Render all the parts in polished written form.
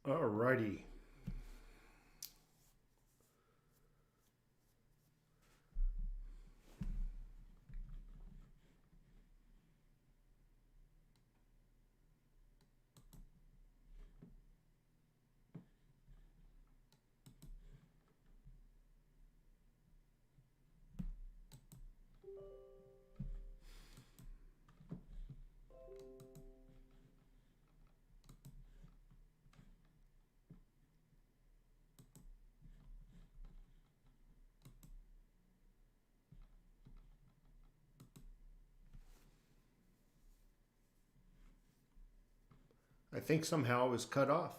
Alrighty. I think somehow it was cut off.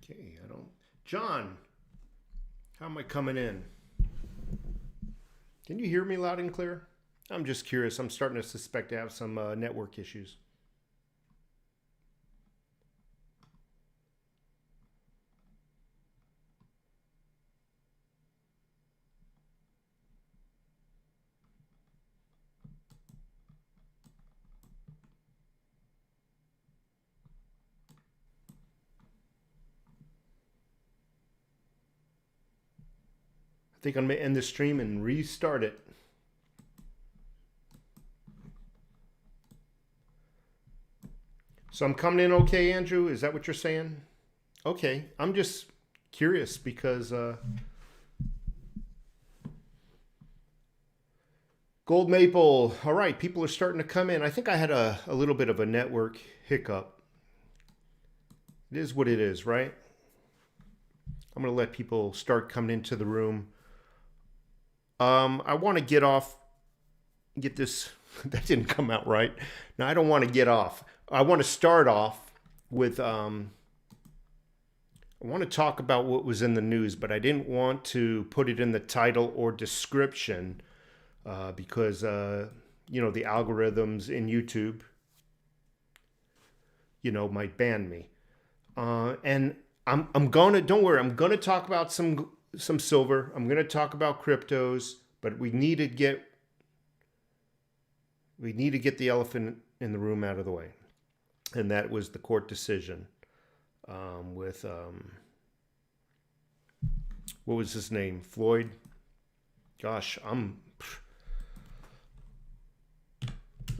Okay, I don't... John, how am I coming in? Can you hear me loud and clear? I'm just curious. I'm starting to suspect I have some network issues. I think I'm going to end the stream and restart it. So I'm coming in okay, Andrew? Is that what you're saying? Okay. I'm just curious because Gold Maple. All right. People are starting to come in. I think I had a little bit of a network hiccup. It is what it is, right? I'm going to let people start coming into the room. I want to get this, that didn't come out right. Now, I don't want to get off. I want to start off with, I want to talk about what was in the news, but I didn't want to put it in the title or description because, you know, the algorithms in YouTube, you know, might ban me. And I'm gonna, don't worry, I'm gonna talk about some silver. I'm gonna talk about cryptos, but we need to get the elephant in the room out of the way, and that was the court decision with what was his name, Floyd. Gosh, let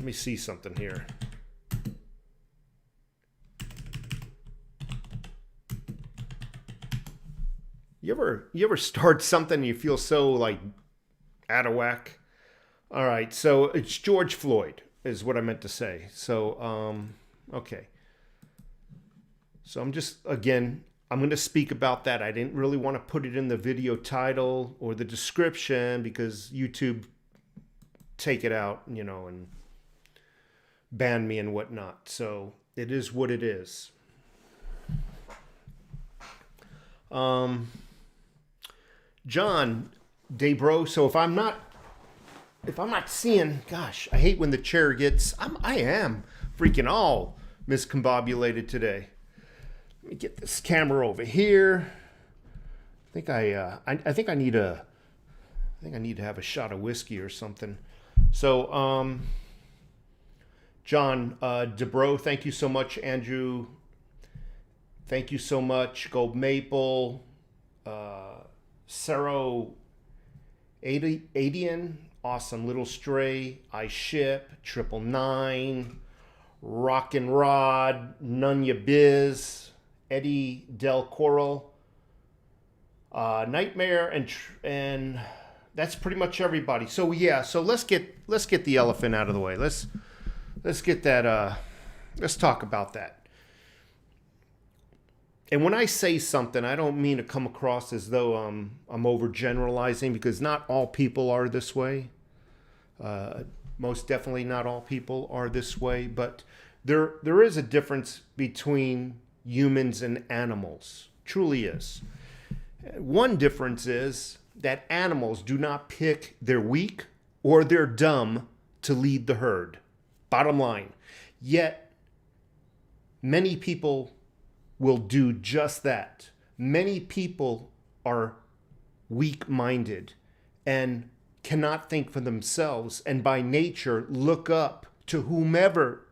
me see something here. You ever start something and you feel so like out of whack? All right, so it's George Floyd is what I meant to say. So okay. So I'm just, again, I'm going to speak about that. I didn't really want to put it in the video title or the description because YouTube take it out, you know, and ban me and whatnot. So it is what it is. John Debro. So if I'm not seeing, gosh, I hate when the chair gets, I am freaking all miscombobulated today. Let me get this camera over here. I think I need to have a shot of whiskey or something. So, John Debro, thank you so much. Andrew, thank you so much. Gold Maple, Sero Adian, Awesome Little Stray, I Ship, 999, Rockin' Rod, Nunya Biz, Eddie Del Coral, Nightmare, and that's pretty much everybody. So yeah, so let's get the elephant out of the way. Let's get that. Let's talk about that. And when I say something, I don't mean to come across as though I'm overgeneralizing, because not all people are this way. Most definitely not all people are this way, but there is a difference between humans and animals. Truly is. One difference is that animals do not pick their weak or their dumb to lead the herd. Bottom line. Yet, many people will do just that. Many people are weak-minded and cannot think for themselves, and by nature look up to whomever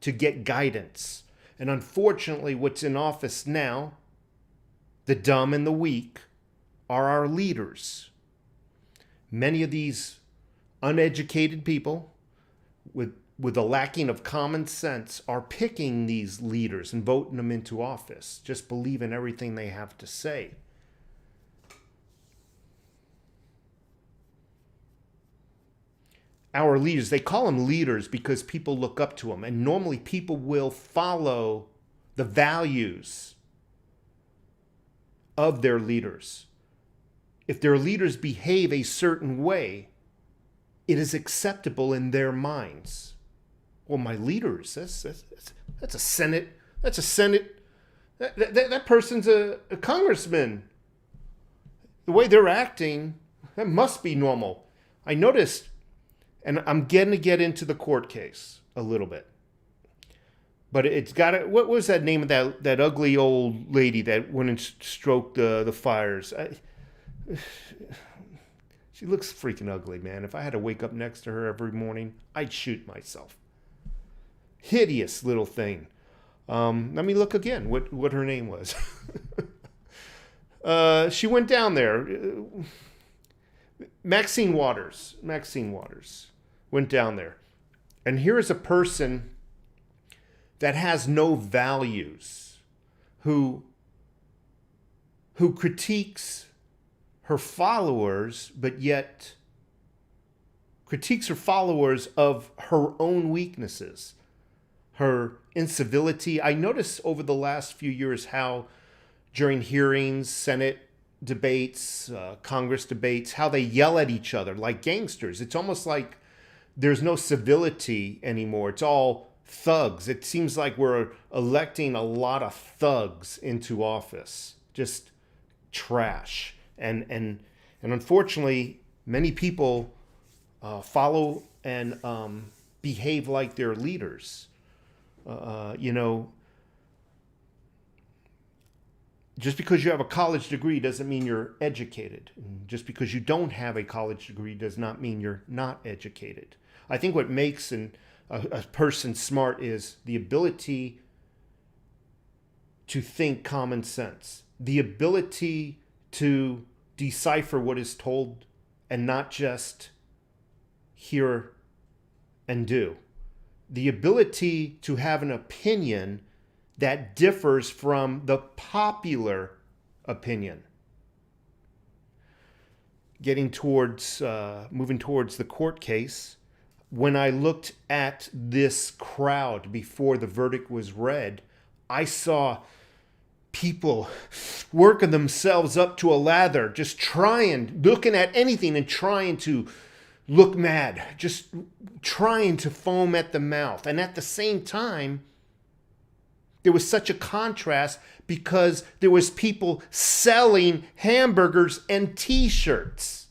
to get guidance. And unfortunately, what's in office now, the dumb and the weak, are our leaders. Many of these uneducated people with a lacking of common sense are picking these leaders and voting them into office, just believing everything they have to say. Our leaders, they call them leaders because people look up to them, and normally people will follow the values of their leaders. If their leaders behave a certain way, it is acceptable in their minds. Well, my leaders, that's a Senate, that person's a congressman. The way they're acting, that must be normal. I noticed, and I'm going to get into the court case a little bit, but it's got it. What was that name of that ugly old lady that went and stroked the fires? She looks freaking ugly, man. If I had to wake up next to her every morning, I'd shoot myself. Hideous little thing. Let me look again what her name was. She went down there. Maxine Waters went down there. And here is a person that has no values, who critiques her followers, but yet critiques her followers of her own weaknesses, her incivility. I noticed over the last few years how during hearings, Senate debates, Congress debates, how they yell at each other like gangsters. It's almost like there's no civility anymore. It's all thugs. It seems like we're electing a lot of thugs into office. Just trash. And unfortunately, many people follow and behave like their leaders. Just because you have a college degree doesn't mean you're educated. And just because you don't have a college degree does not mean you're not educated. I think what makes a person smart is the ability to think common sense, the ability to decipher what is told and not just hear and do, the ability to have an opinion that differs from the popular opinion. Moving towards the court case, when I looked at this crowd before the verdict was read, I saw people working themselves up to a lather, just looking at anything and trying to look mad, just trying to foam at the mouth. And at the same time, there was such a contrast because there was people selling hamburgers and t-shirts,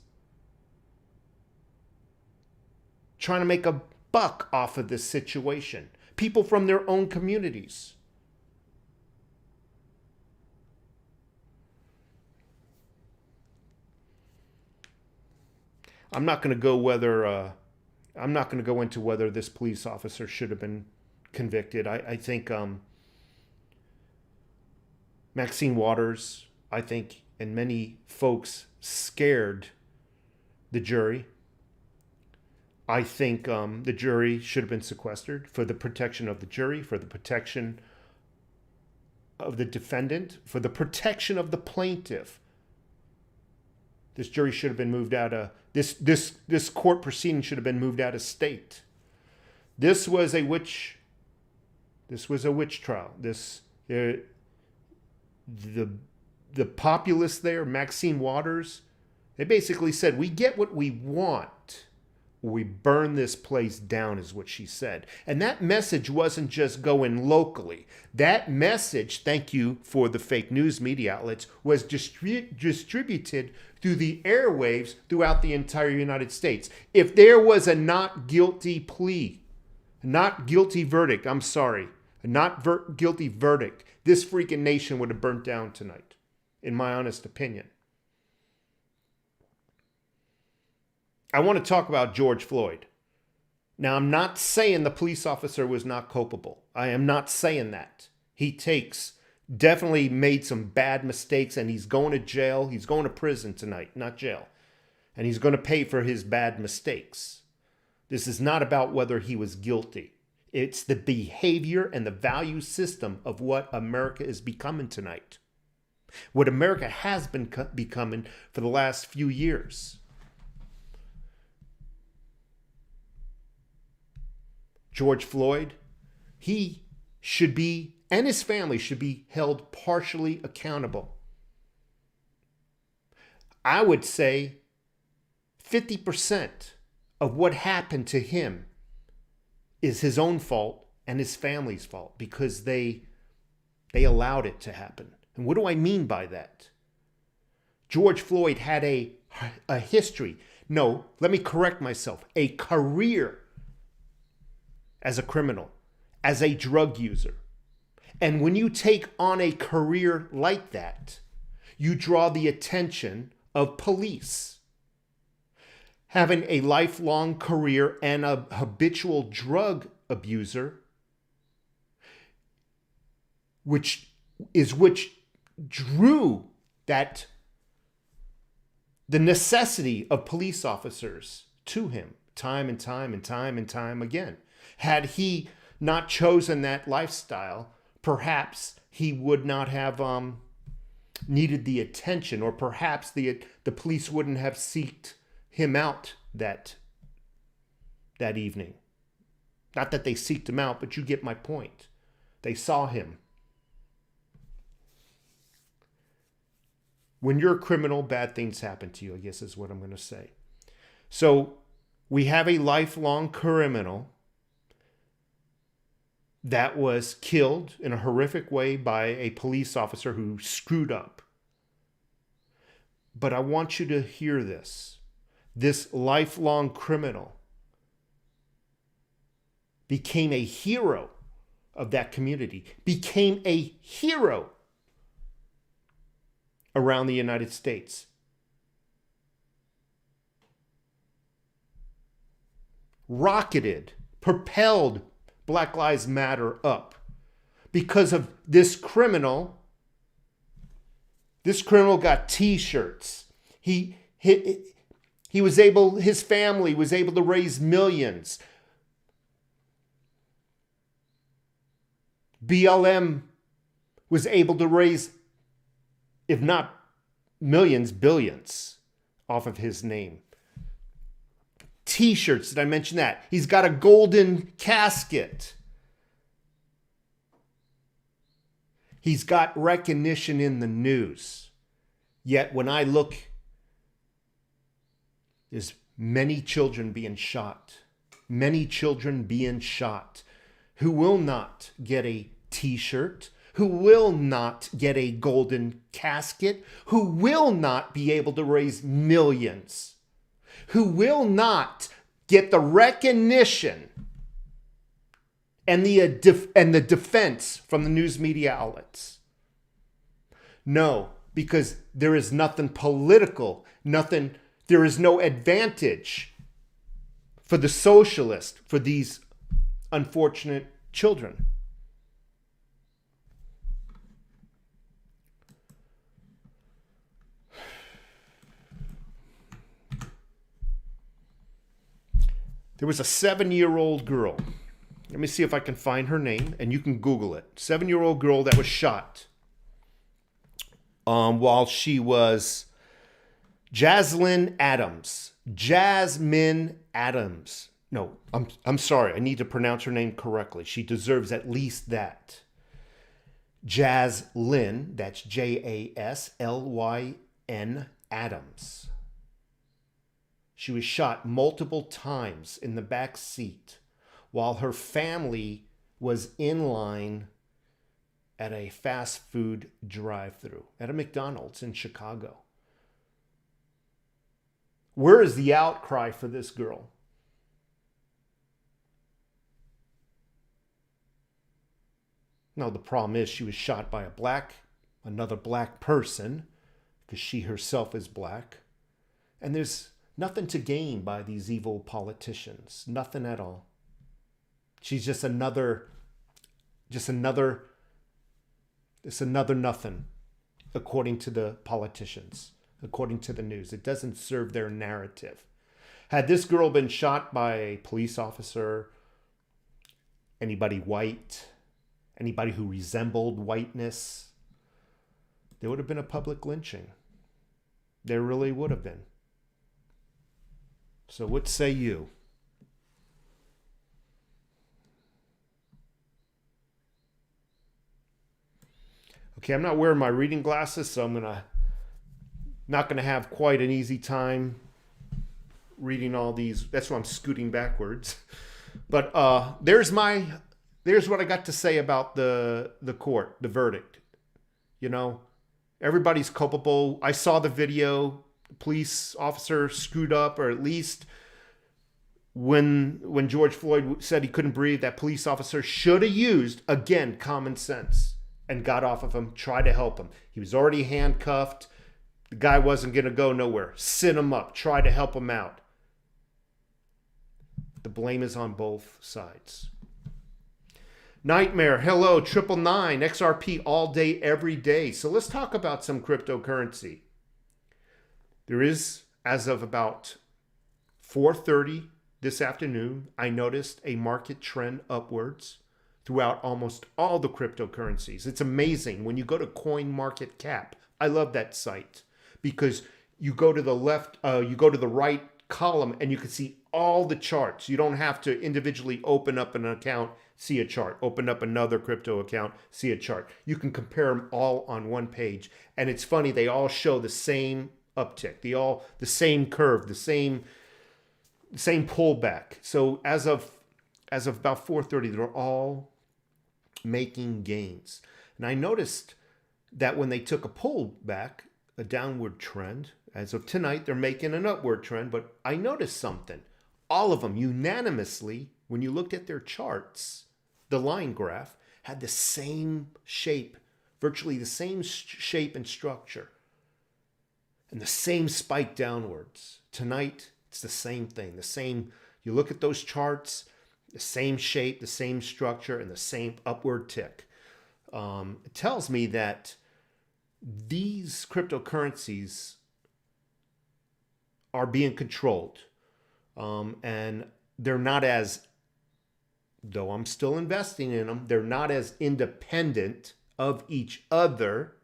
trying to make a buck off of this situation. People from their own communities. I'm not going to go into whether this police officer should have been convicted. I think Maxine Waters, I think, and many folks scared the jury. I think the jury should have been sequestered for the protection of the jury, for the protection of the defendant, for the protection of the plaintiff. This jury should have been moved out of this court proceeding should have been moved out of state. This was a witch trial. The populace there, Maxine Waters, they basically said, we get what we want or we burn this place down, is what she said. And that message wasn't just going locally. That message, thank you for the fake news media outlets, was distributed through the airwaves throughout the entire United States. If there was a not guilty plea, not guilty verdict, I'm sorry, a not guilty verdict, this freaking nation would have burnt down tonight, in my honest opinion. I want to talk about George Floyd. Now, I'm not saying the police officer was not culpable. I am not saying that. He definitely made some bad mistakes, and he's going to jail. He's going to prison tonight, not jail. And he's going to pay for his bad mistakes. This is not about whether he was guilty. It's the behavior and the value system of what America is becoming tonight. What America has been becoming for the last few years. George Floyd, he should be, and his family should be held partially accountable. I would say 50% of what happened to him is his own fault and his family's fault, because they allowed it to happen. And what do I mean by that? George Floyd had a history. No, let me correct myself. A career as a criminal, as a drug user. And when you take on a career like that, you draw the attention of police. Having a lifelong career and a habitual drug abuser, which drew that the necessity of police officers to him time and time and time and time again. Had he not chosen that lifestyle, perhaps he would not have needed the attention, or perhaps the police wouldn't have seeked him out that evening. Not that they seeked him out, but you get my point. They saw him. When you're a criminal, bad things happen to you, I guess is what I'm going to say. So we have a lifelong criminal that was killed in a horrific way by a police officer who screwed up. But I want you to hear this. This lifelong criminal became a hero of that community, became a hero around the United States. Rocketed, propelled Black Lives Matter up because of this criminal. This criminal got T-shirts. His family was able to raise millions. BLM was able to raise, if not millions, billions off of his name. T-shirts, did I mention that? He's got a golden casket. He's got recognition in the news. Yet when I look, there's many children being shot. Many children being shot who will not get a T-shirt, who will not get a golden casket, who will not be able to raise millions, who will not get the recognition and the defense from the news media outlets. No, because there is nothing political, there is no advantage for the socialist, for these unfortunate children. There was a 7-year-old girl. Let me see if I can find her name, and you can Google it. 7-year-old girl that was shot while she was Jasmine Adams. Jasmine Adams. No, I'm sorry. I need to pronounce her name correctly. She deserves at least that. Jaslyn, that's Jaslyn Adams. She was shot multiple times in the back seat while her family was in line at a fast food drive-thru at a McDonald's in Chicago. Where is the outcry for this girl? No, the problem is she was shot by another black person, because she herself is black. And there's nothing to gain by these evil politicians. Nothing at all. She's just another nothing, according to the politicians, according to the news. It doesn't serve their narrative. Had this girl been shot by a police officer, anybody white, anybody who resembled whiteness, there would have been a public lynching. There really would have been. So what say you? Okay, I'm not wearing my reading glasses, so I'm not gonna have quite an easy time reading all these. That's why I'm scooting backwards. But there's what I got to say about the court, the verdict. You know, everybody's culpable. I saw the video. The police officer screwed up, or at least when George Floyd said he couldn't breathe, that police officer should have used, again, common sense and got off of him, tried to help him. He was already handcuffed. The guy wasn't going to go nowhere. Sit him up. Try to help him out. The blame is on both sides. Nightmare, hello, 999, XRP all day, every day. So let's talk about some cryptocurrency. There is, as of about 4:30 this afternoon, I noticed a market trend upwards throughout almost all the cryptocurrencies. It's amazing when you go to CoinMarketCap. I love that site because you go to the left, you go to the right column, and you can see all the charts. You don't have to individually open up an account, see a chart, open up another crypto account, see a chart. You can compare them all on one page. And it's funny, they all show the same uptick, the same curve, the same pullback. So as of about 4:30, they're all making gains. And I noticed that when they took a pullback, a downward trend, as of tonight, they're making an upward trend. But I noticed something. All of them unanimously, when you looked at their charts, the line graph had the same shape, virtually the same shape and structure, and the same spike downwards. Tonight, it's the same thing. The same, you look at those charts, the same shape, the same structure, and the same upward tick. It tells me that these cryptocurrencies are being controlled. And they're not as, though I'm still investing in them, they're not as independent of each other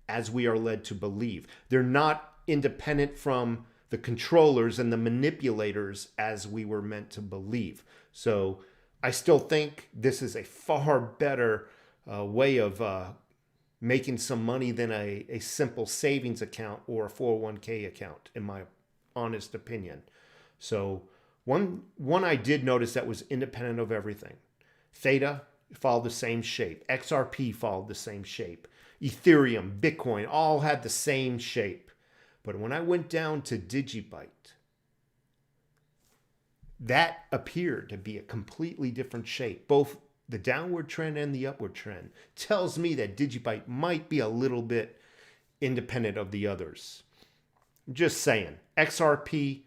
as we are led to believe. They're not independent from the controllers and the manipulators as we were meant to believe. So I still think this is a far better way of making some money than a simple savings account or a 401k account, in my honest opinion. So one I did notice that was independent of everything. Theta followed the same shape. XRP followed the same shape. Ethereum, Bitcoin, all had the same shape. But when I went down to Digibyte, that appeared to be a completely different shape. Both the downward trend and the upward trend tells me that Digibyte might be a little bit independent of the others. Just saying. XRP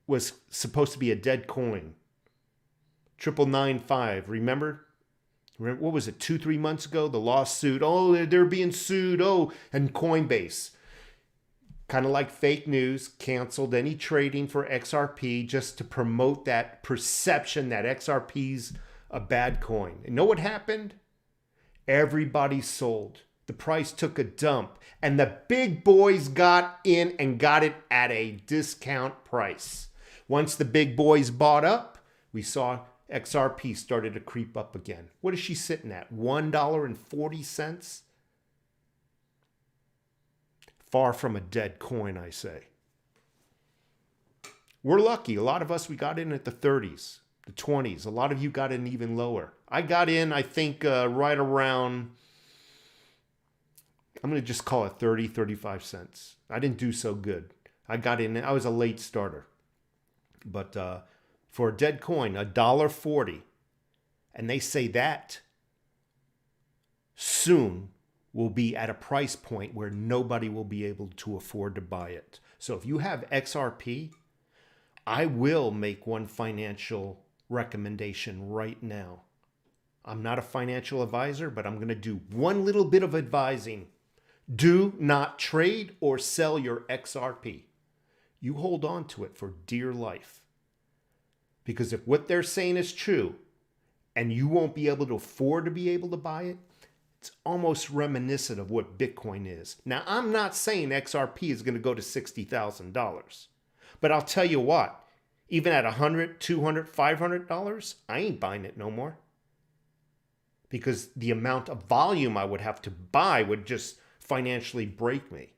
was supposed to be a dead coin. 999.5, remember? What was it, 2-3 months ago? The lawsuit. Oh, they're being sued. Oh, and Coinbase, kind of like fake news, canceled any trading for XRP just to promote that perception that XRP's a bad coin. And know what happened? Everybody sold. The price took a dump, and the big boys got in and got it at a discount price. Once the big boys bought up, we saw XRP started to creep up again. What is she sitting at? $1.40? Far from a dead coin, I say. We're lucky. A lot of us, we got in at the 30s, the 20s. A lot of you got in even lower. I got in, I think, right around, I'm going to just call it 30, 35 cents. I didn't do so good. I got in, I was a late starter. But for a dead coin, $1.40. And they say that soon will be at a price point where nobody will be able to afford to buy it. So if you have XRP, I will make one financial recommendation right now. I'm not a financial advisor, but I'm going to do one little bit of advising. Do not trade or sell your XRP. You hold on to it for dear life. Because if what they're saying is true and you won't be able to afford to be able to buy it, it's almost reminiscent of what Bitcoin is. Now, I'm not saying XRP is going to go to $60,000. But I'll tell you what, even at $100, $200, $500, I ain't buying it no more. Because the amount of volume I would have to buy would just financially break me.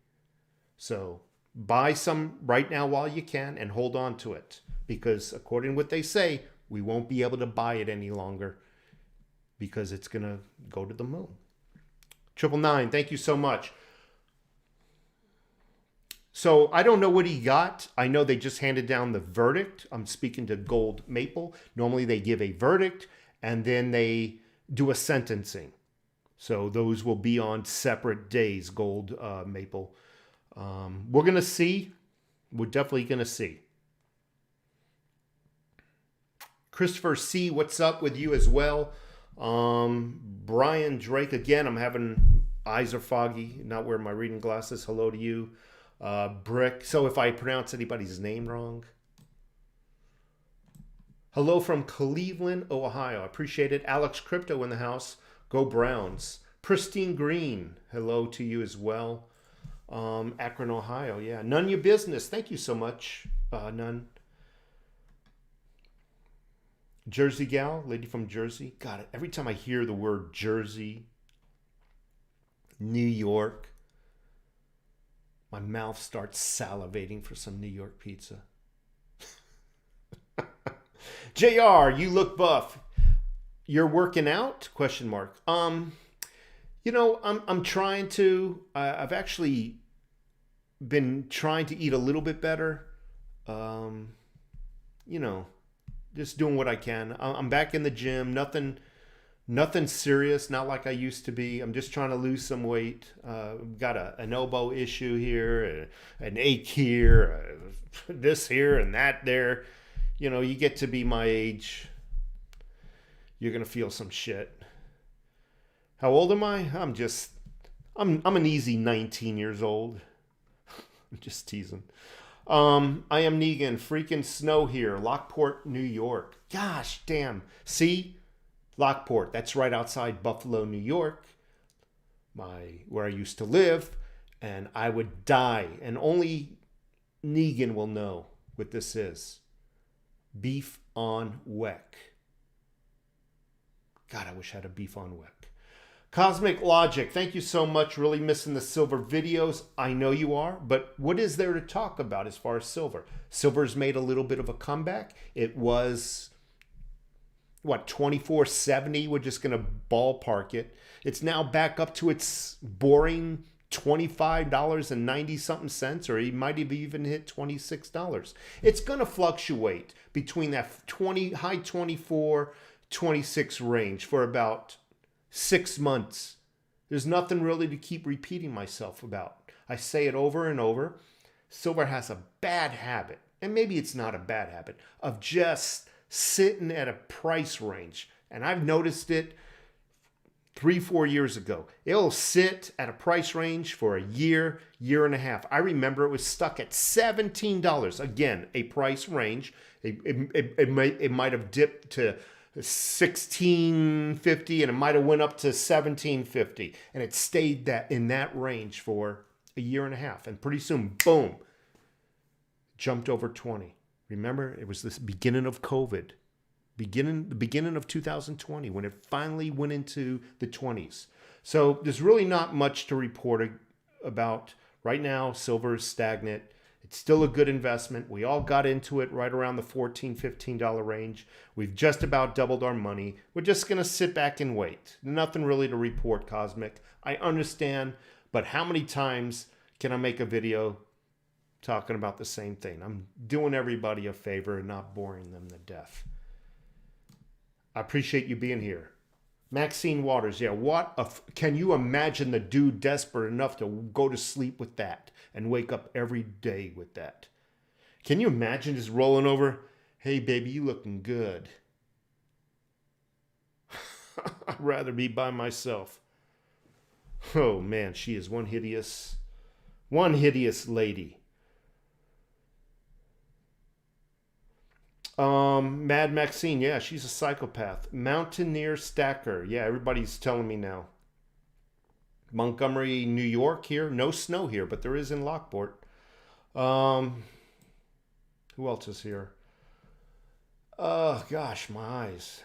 So buy some right now while you can and hold on to it. Because according to what they say, we won't be able to buy it any longer because it's going to go to the moon. 999, thank you so much. So I don't know what he got. I know they just handed down the verdict. I'm speaking to Gold Maple. Normally they give a verdict and then they do a sentencing. So those will be on separate days, Gold Maple. We're going to see. We're definitely going to see. Christopher C., what's up with you as well? Brian Drake, again, I'm having, eyes are foggy, not wearing my reading glasses. Hello to you. Brick, so if I pronounce anybody's name wrong. Hello from Cleveland, Ohio. I appreciate it. Alex Crypto in the house. Go Browns. Pristine Green, hello to you as well. Akron, Ohio, yeah. None your business. Thank you so much, None. Jersey gal, lady from Jersey. God, every time I hear the word Jersey, New York, my mouth starts salivating for some New York pizza. JR, you look buff. You're working out? Question mark. You know, I'm trying to. I've actually been trying to eat a little bit better. You know, just doing what I can. I'm back in the gym. Nothing serious. Not like I used to be. I'm just trying to lose some weight. Got an elbow issue here, an ache here, this here and that there. You know, you get to be my age, you're gonna feel some shit. How old am I? I'm an easy 19 years old. I'm just teasing. I am Negan. Freaking snow here. Lockport, New York. Gosh damn. See? Lockport. That's right outside Buffalo, New York. Where I used to live. And I would die. And only Negan will know what this is. Beef on Weck. God, I wish I had a beef on Weck. Cosmic Logic, thank you so much. Really missing the silver videos. I know you are, but what is there to talk about as far as silver? Silver's made a little bit of a comeback. It was, what, 24.70? We're just going to ballpark it. It's now back up to its boring $25.90 something cents, or it might have even hit $26. It's going to fluctuate between that high 24, 26 range for about 6 months. There's nothing really to keep repeating myself about. I say it over and over. Silver has a bad habit, and maybe it's not a bad habit, of just sitting at a price range. And I've noticed it 3-4 years ago. It'll sit at a price range for a year, year and a half. I remember it was stuck at $17. Again, a price range. It might have dipped to $16.50 and it might have went up to $17.50, and it stayed in that range for a year and a half, and pretty soon, boom, jumped over 20. Remember, it was the beginning of COVID. The beginning of 2020 when it finally went into the 20s. So there's really not much to report about right now. Silver is stagnant. It's still a good investment. We all got into it right around the $14, $15 range. We've just about doubled our money. We're just going to sit back and wait. Nothing really to report, Cosmic. I understand, but how many times can I make a video talking about the same thing? I'm doing everybody a favor and not boring them to death. I appreciate you being here. Maxine Waters, yeah, can you imagine the dude desperate enough to go to sleep with that and wake up every day with that? Can you imagine just rolling over? Hey, baby, you looking good. I'd rather be by myself. Oh, man, she is one hideous lady. Mad Maxine, yeah, she's a psychopath. Mountaineer Stacker, yeah, everybody's telling me now. Montgomery, New York here. No snow here, but there is in Lockport. Who else is here? Oh, gosh, my eyes.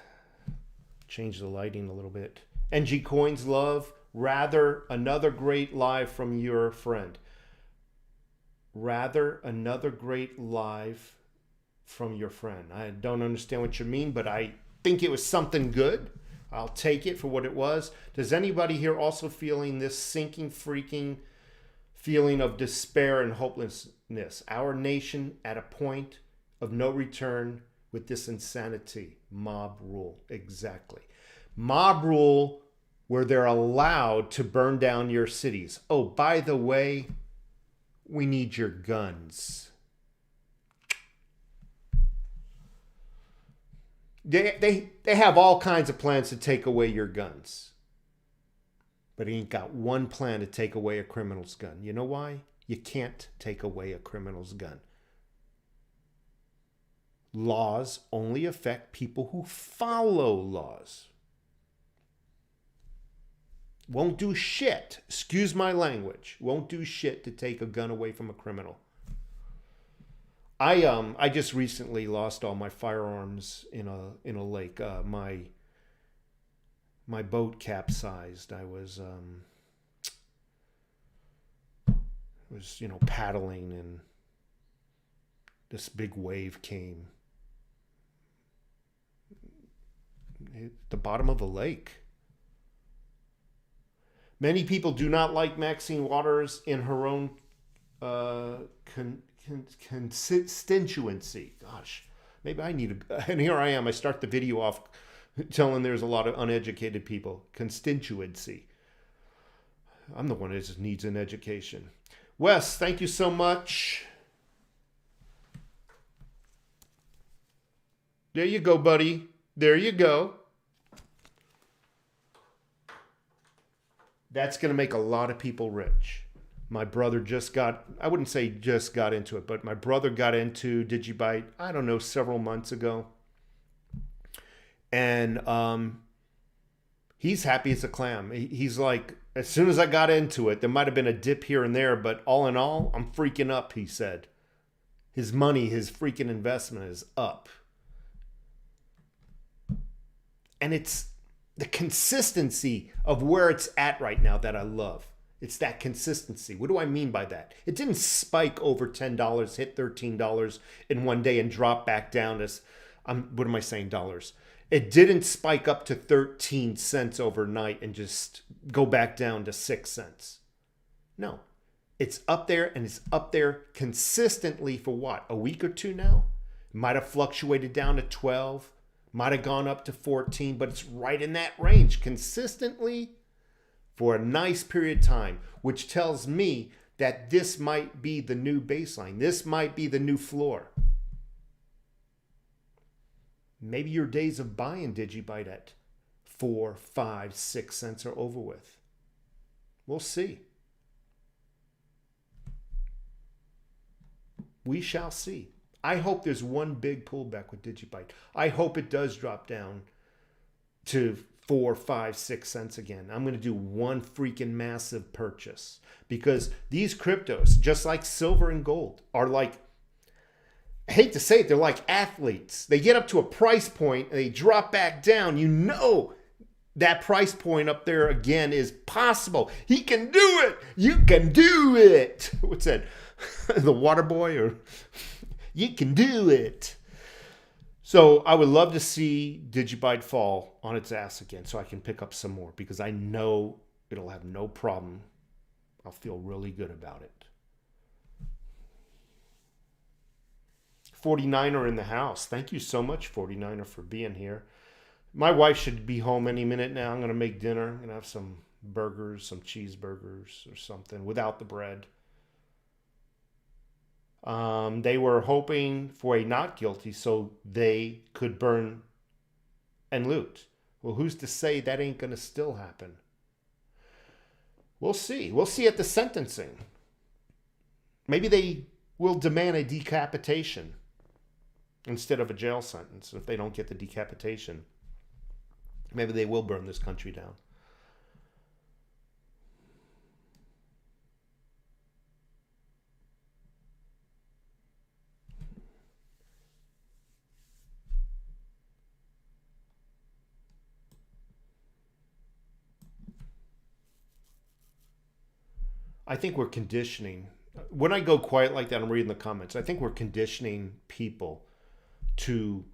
Change the lighting a little bit. NG Coins Love. Rather, another great live from your friend. Rather, another great live from your friend. I don't understand what you mean, but I think it was something good. I'll take it for what it was. Does anybody here also feeling this sinking, freaking feeling of despair and hopelessness? Our nation at a point of no return with this insanity. Mob rule. Exactly. Mob rule where they're allowed to burn down your cities. Oh, by the way, we need your guns. They have all kinds of plans to take away your guns. But he ain't got one plan to take away a criminal's gun. You know why? You can't take away a criminal's gun. Laws only affect people who follow laws. Won't do shit, excuse my language, won't do shit to take a gun away from a criminal. I just recently lost all my firearms in a lake. My boat capsized. I was paddling, and this big wave came. Hit the bottom of a lake. Many people do not like Maxine Waters in her own constituency. Gosh, maybe I need and here I am. I start the video off telling there's a lot of uneducated people. Constituency. I'm the one that just needs an education. Wes, thank you so much. There you go, buddy. There you go. That's going to make a lot of people rich. My brother I wouldn't say just got into it, but my brother got into Digibyte, I don't know, several months ago. And he's happy as a clam. He's like, as soon as I got into it, there might have been a dip here and there, but all in all, I'm freaking up, he said. His money, his freaking investment is up. And it's the consistency of where it's at right now that I love. It's that consistency. What do I mean by that? It didn't spike over $10, hit $13 in one day and drop back down to, what am I saying, dollars? It didn't spike up to 13 cents overnight and just go back down to 6 cents. No, it's up there, and it's up there consistently for what? A week or two now? It might have fluctuated down to 12, might have gone up to 14, but it's right in that range consistently for a nice period of time, which tells me that this might be the new baseline. This might be the new floor. Maybe your days of buying Digibyte at 4, 5, 6 cents are over with. We'll see. We shall see. I hope there's one big pullback with Digibyte. I hope it does drop down to 4, 5, 6 cents again. I'm going to do one freaking massive purchase, because these cryptos, just like silver and gold, are like, I hate to say it, they're like athletes. They get up to a price point and they drop back down. You know that price point up there again is possible. He can do it. You can do it. What's that? the water boy, or you can do it. So I would love to see Digibyte fall on its ass again so I can pick up some more, because I know it'll have no problem. I'll feel really good about it. 49er in the house. Thank you so much, 49er, for being here. My wife should be home any minute now. I'm going to make dinner. I'm going to have some burgers, some cheeseburgers or something without the bread. They were hoping for a not guilty so they could burn and loot. Well, who's to say that ain't going to still happen? We'll see. We'll see at the sentencing. Maybe they will demand a decapitation instead of a jail sentence if they don't get the decapitation. Maybe they will burn this country down. I think we're conditioning. When I go quiet like that, I'm reading the comments. I think we're conditioning people to,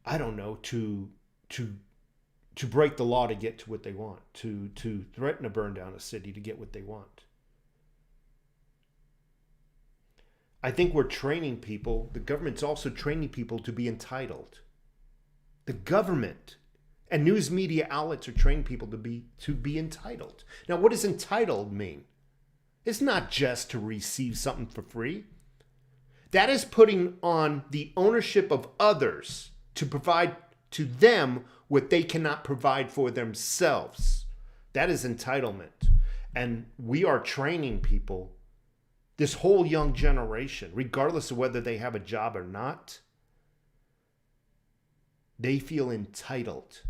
I don't know, to break the law to get to what they want, to threaten to burn down a city to get what they want. I think we're training people. The government's also training people to be entitled. The government and news media outlets are training people to be entitled. Now, what does entitled mean? It's not just to receive something for free. That is putting on the ownership of others to provide to them what they cannot provide for themselves. That is entitlement. And we are training people, this whole young generation, regardless of whether they have a job or not, they feel entitled.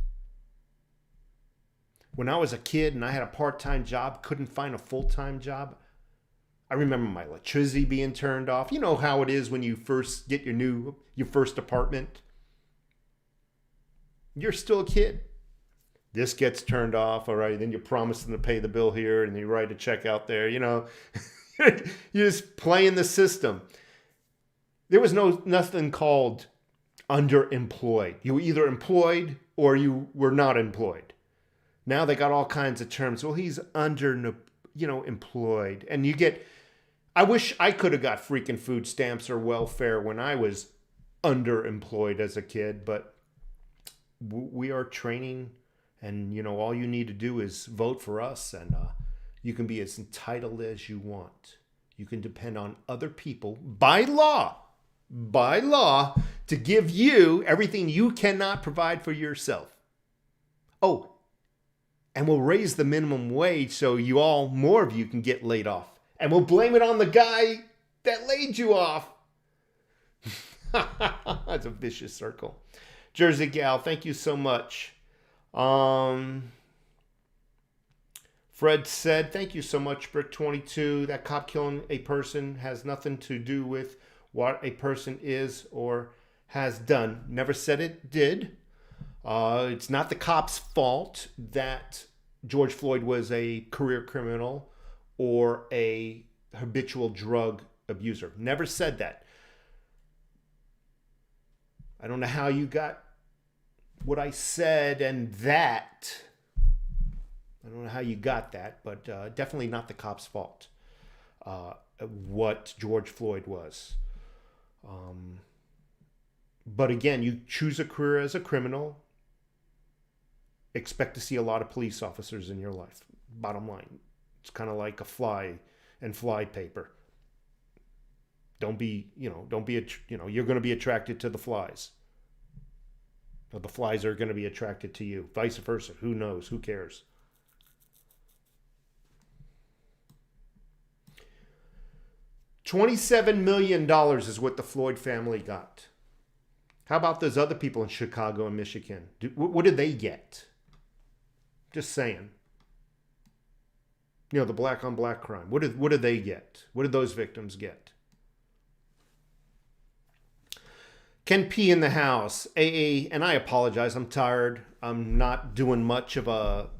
When I was a kid and I had a part-time job, couldn't find a full-time job, I remember my electricity being turned off. You know how it is when you first get your first apartment. You're still a kid. This gets turned off, all right, then you promise them to pay the bill here and you write a check out there, you know. You're just playing the system. There was nothing called underemployed. You were either employed or you were not employed. Now they got all kinds of terms. Well, he's employed. And you get, I wish I could have got freaking food stamps or welfare when I was underemployed as a kid, but we are training, and all you need to do is vote for us, and you can be as entitled as you want. You can depend on other people by law, to give you everything you cannot provide for yourself. Oh, and we'll raise the minimum wage so more of you can get laid off. And we'll blame it on the guy that laid you off. That's a vicious circle. Jersey Gal, thank you so much. Fred said, thank you so much, Brick22. That cop killing a person has nothing to do with what a person is or has done. Never said it did. It's not the cop's fault that George Floyd was a career criminal or a habitual drug abuser. Never said that. I don't know how you got what I said and that. I don't know how you got that, but definitely not the cop's fault. What George Floyd was. But again, you choose a career as a criminal, expect to see a lot of police officers in your life. Bottom line. It's kind of like a fly and fly paper. You're going to be attracted to the flies. Or the flies are going to be attracted to you. Vice versa. Who knows? Who cares? $27 million is what the Floyd family got. How about those other people in Chicago and Michigan? What did they get? Just saying. The black on black crime. What did they get? What did those victims get? Ken P in the house. AA, and I apologize. I'm tired. I'm not doing much of a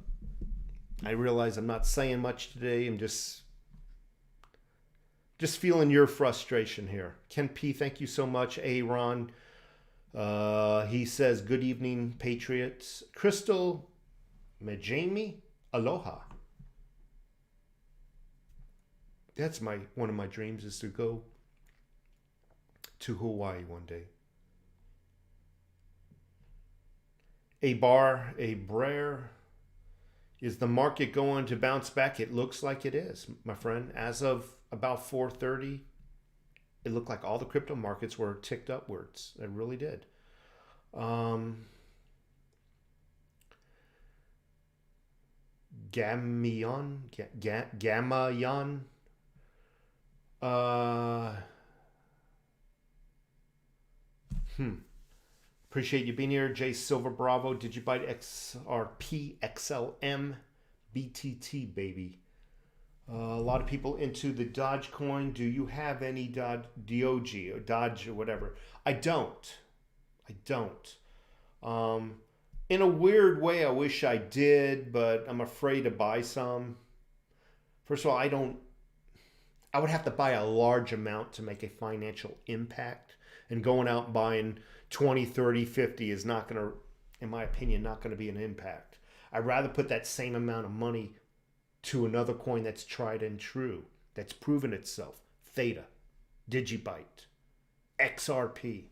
I realize I'm not saying much today. I'm just feeling your frustration here. Ken P, thank you so much. Ron, he says, good evening, Patriots. Crystal Majami, aloha. That's one of my dreams, is to go to Hawaii one day. A Brer, is the market going to bounce back? It looks like it is, my friend. As of about 4:30, it looked like all the crypto markets were ticked upwards. It really did. Gamayan. Appreciate you being here. J Silver Bravo, Digibyte, XRP, XLM, BTT, baby. A lot of people into the Dogecoin. Do you have any DOG or Dodge or whatever? I don't. In a weird way, I wish I did, but I'm afraid to buy some. First of all, I would have to buy a large amount to make a financial impact, and going out and buying 20, 30, 50 is not going to, in my opinion, not going to be an impact. I'd rather put that same amount of money to another coin that's tried and true, that's proven itself. THETA, Digibyte, XRP.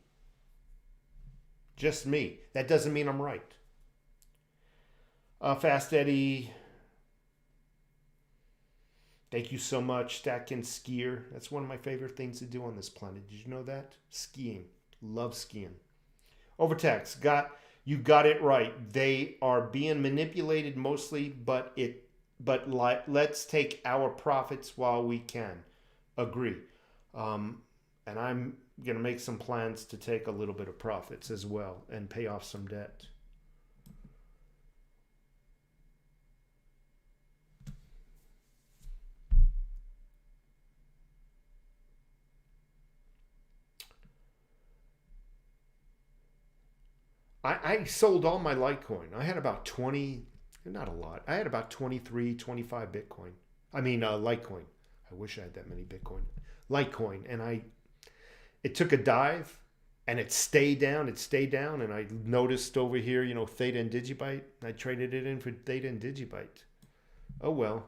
Just me. That doesn't mean I'm right. Fast Eddie, thank you so much. Stack and skier. That's one of my favorite things to do on this planet. Did you know that? Skiing. Love skiing. Overtax. You got it right. They are being manipulated mostly, but let's take our profits while we can. Agree. And I'm going to make some plans to take a little bit of profits as well and pay off some debt. I sold all my Litecoin. I had about 20, not a lot. I had about 23, 25 Bitcoin. I mean, Litecoin. I wish I had that many Bitcoin. Litecoin. And it took a dive and it stayed down. And I noticed over here, THETA and Digibyte. I traded it in for THETA and Digibyte. Oh, well.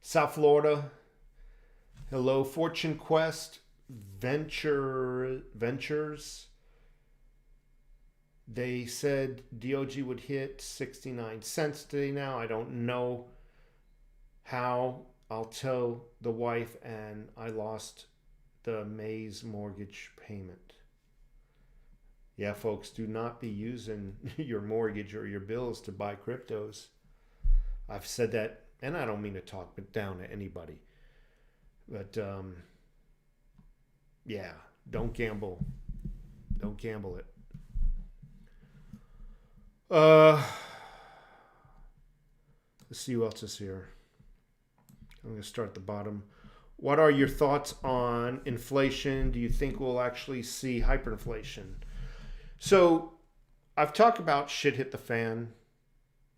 South Florida. Hello, Fortune Quest Ventures. They said DOG would hit 69 cents today now. I don't know how. I'll tell the wife, and I lost the May's mortgage payment. Yeah, folks, do not be using your mortgage or your bills to buy cryptos. I've said that, and I don't mean to talk down to anybody. But, yeah, don't gamble. Don't gamble it. Let's see who else is here. I'm going to start at the bottom. What are your thoughts on inflation? Do you think we'll actually see hyperinflation? So, I've talked about shit hit the fan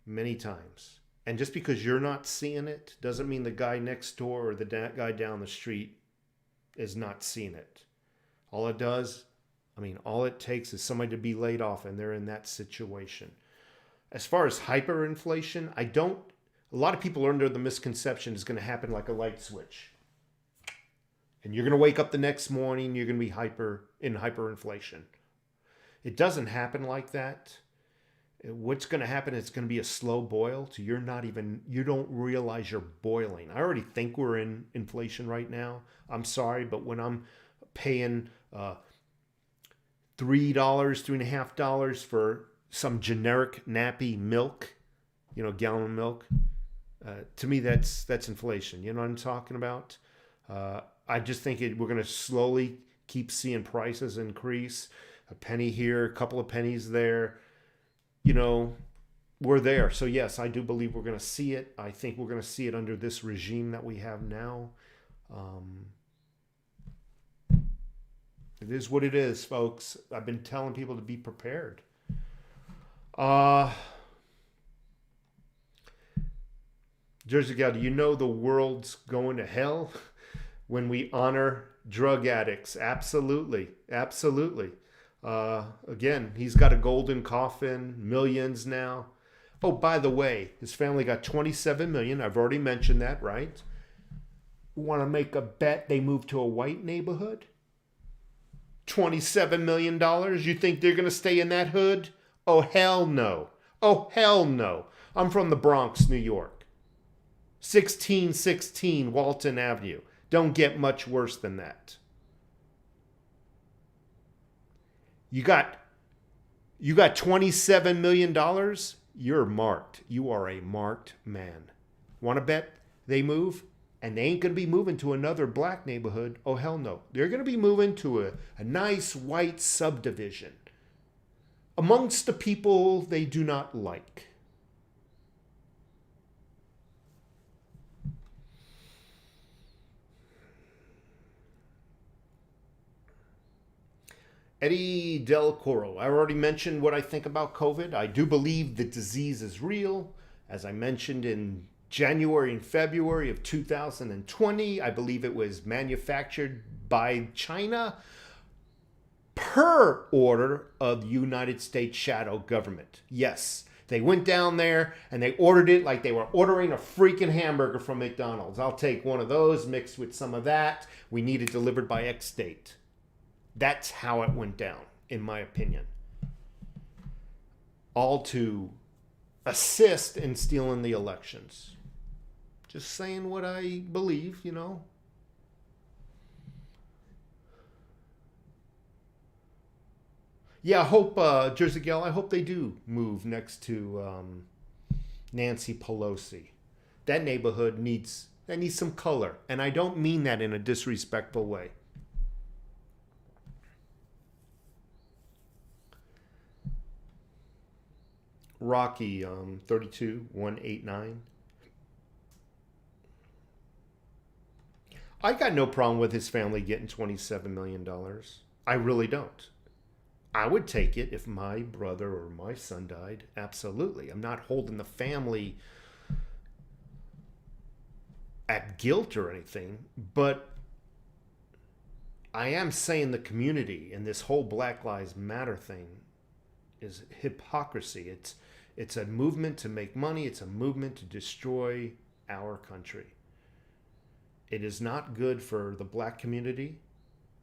many times. And just because you're not seeing it doesn't mean the guy next door or the guy down the street is not seeing it. All it takes is somebody to be laid off and they're in that situation. As far as hyperinflation, a lot of people are under the misconception it's going to happen like a light switch. And you're going to wake up the next morning, you're going to be in hyperinflation. It doesn't happen like that. What's going to happen is it's going to be a slow boil to you don't realize you're boiling. I already think we're in inflation right now. I'm sorry, but when I'm paying $3, $3.50 for some generic nappy milk, gallon of milk, to me that's inflation. You know what I'm talking about? I just think we're going to slowly keep seeing prices increase. A penny here, a couple of pennies there. We're there. So yes, I do believe we're going to see it. I think we're going to see it under this regime that we have now. It is what it is, folks. I've been telling people to be prepared. Jersey Gal, do you know the world's going to hell when we honor drug addicts? Absolutely. Absolutely. Again, he's got a golden coffin, millions now. Oh, by the way, his family got 27 million. I've already mentioned that, right? Want to make a bet they move to a white neighborhood? $27 million? You think they're going to stay in that hood? Oh, hell no. Oh, hell no. I'm from the Bronx, New York. 1616 Walton Avenue. Don't get much worse than that. You got $27 million? You're marked. You are a marked man. Want to bet they move? And they ain't going to be moving to another black neighborhood. Oh, hell no. They're going to be moving to a nice white subdivision amongst the people they do not like. Eddie Del Coro. I already mentioned what I think about COVID. I do believe the disease is real. As I mentioned in January and February of 2020, I believe it was manufactured by China per order of the United States shadow government. Yes, they went down there and they ordered it like they were ordering a freaking hamburger from McDonald's. I'll take one of those mixed with some of that. We need it delivered by X date. That's how it went down, in my opinion. All to assist in stealing the elections. Just saying what I believe, you know. Yeah, I hope, Jersey Gal, I hope they do move next to Nancy Pelosi. That neighborhood needs some color. And I don't mean that in a disrespectful way. Rocky 32189. I got no problem with his family getting $27 million. I really don't. I would take it if my brother or my son died. Absolutely. I'm not holding the family at guilt or anything, but I am saying the community and this whole Black Lives Matter thing is hypocrisy. It's a movement to make money. It's a movement to destroy our country. It is not good for the black community.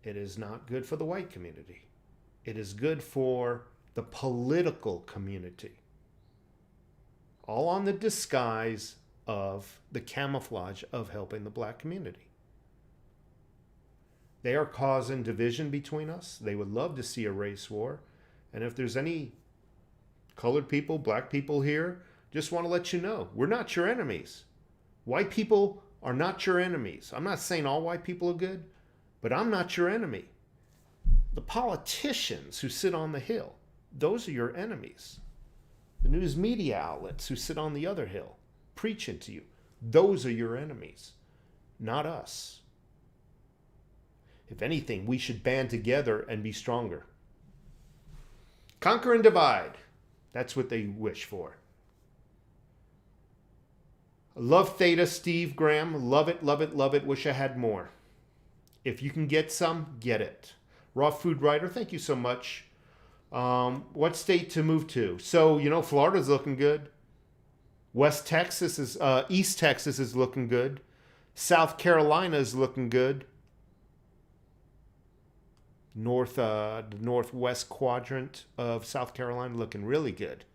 It is not good for the white community. It is good for the political community. All on the disguise of the camouflage of helping the black community. They are causing division between us. They would love to see a race war. And if there's any colored people, black people here, just want to let you know, we're not your enemies. White people are not your enemies. I'm not saying all white people are good, but I'm not your enemy. The politicians who sit on the hill, those are your enemies. The news media outlets who sit on the other hill, preaching to you, those are your enemies, not us. If anything, we should band together and be stronger. Conquer and divide. That's what they wish for. Love Theta, Steve Graham. Love it, love it, love it. Wish I had more. If you can get some, get it. Raw Food Writer, thank you so much. What state to move to? So, you know, Florida's looking good. East Texas is looking good. South Carolina is looking good. The northwest quadrant of South Carolina looking really good.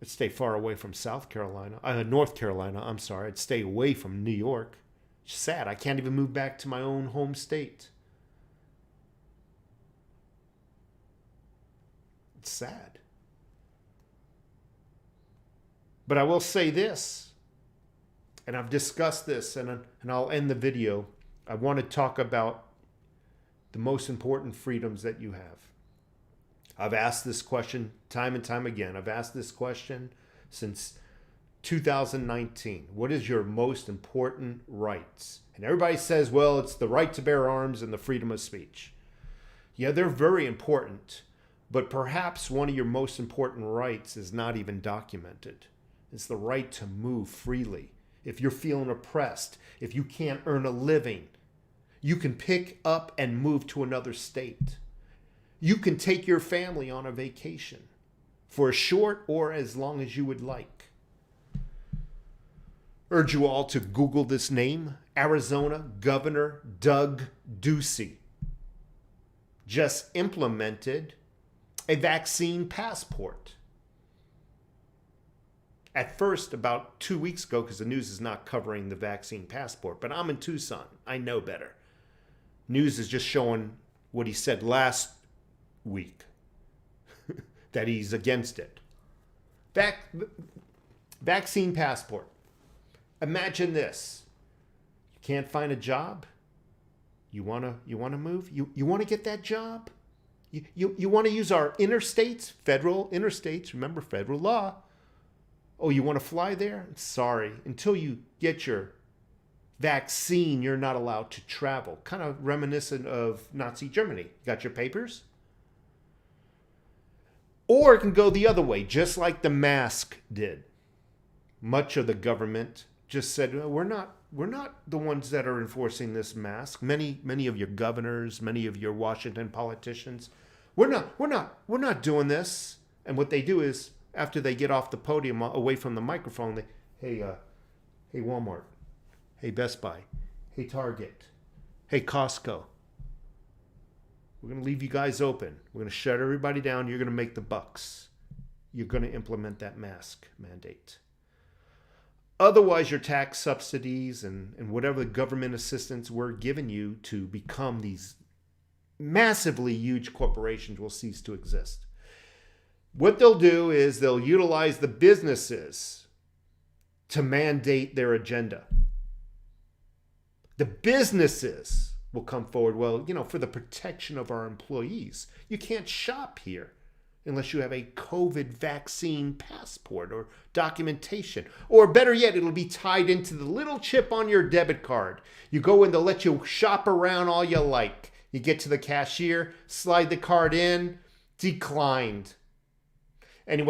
I'd stay far away from North Carolina. I'm sorry. I'd stay away from New York. It's sad. I can't even move back to my own home state. It's sad. But I will say this, and I've discussed this, and I'll end the video. I want to talk about the most important freedoms that you have. I've asked this question time and time again. I've asked this question since 2019. What is your most important rights? And everybody says, well, it's the right to bear arms and the freedom of speech. Yeah, they're very important, but perhaps one of your most important rights is not even documented. It's the right to move freely. If you're feeling oppressed, if you can't earn a living, you can pick up and move to another state. You can take your family on a vacation for a short or as long as you would like. Urge you all to Google this name, Arizona Governor Doug Ducey just implemented a vaccine passport. At first, about 2 weeks ago, because the news is not covering the vaccine passport, but I'm in Tucson. I know better. News is just showing what he said last week, that he's against it. Vaccine passport. Imagine this. You can't find a job. You wanna move? You wanna get that job? You wanna use our interstates, federal interstates, remember federal law. Oh, you wanna fly there? Sorry, until you get your vaccine, you're not allowed to travel. Kind of reminiscent of Nazi Germany. Got your papers? Or it can go the other way, just like the mask did. Much of the government just said, well, we're not the ones that are enforcing this mask. Many of your governors, many of your Washington politicians, we're not doing this. And what they do is, after they get off the podium, away from the microphone, they, hey Walmart, hey Best Buy, hey Target, hey Costco, we're going to leave you guys open. We're going to shut everybody down. You're going to make the bucks. You're going to implement that mask mandate. Otherwise, your tax subsidies and whatever the government assistance we're giving you to become these massively huge corporations will cease to exist. What they'll do is they'll utilize the businesses to mandate their agenda. The businesses will come forward, well, for the protection of our employees. You can't shop here unless you have a COVID vaccine passport or documentation. Or better yet, it'll be tied into the little chip on your debit card. You go in, they'll let you shop around all you like. You get to the cashier, slide the card in, declined. Anyway,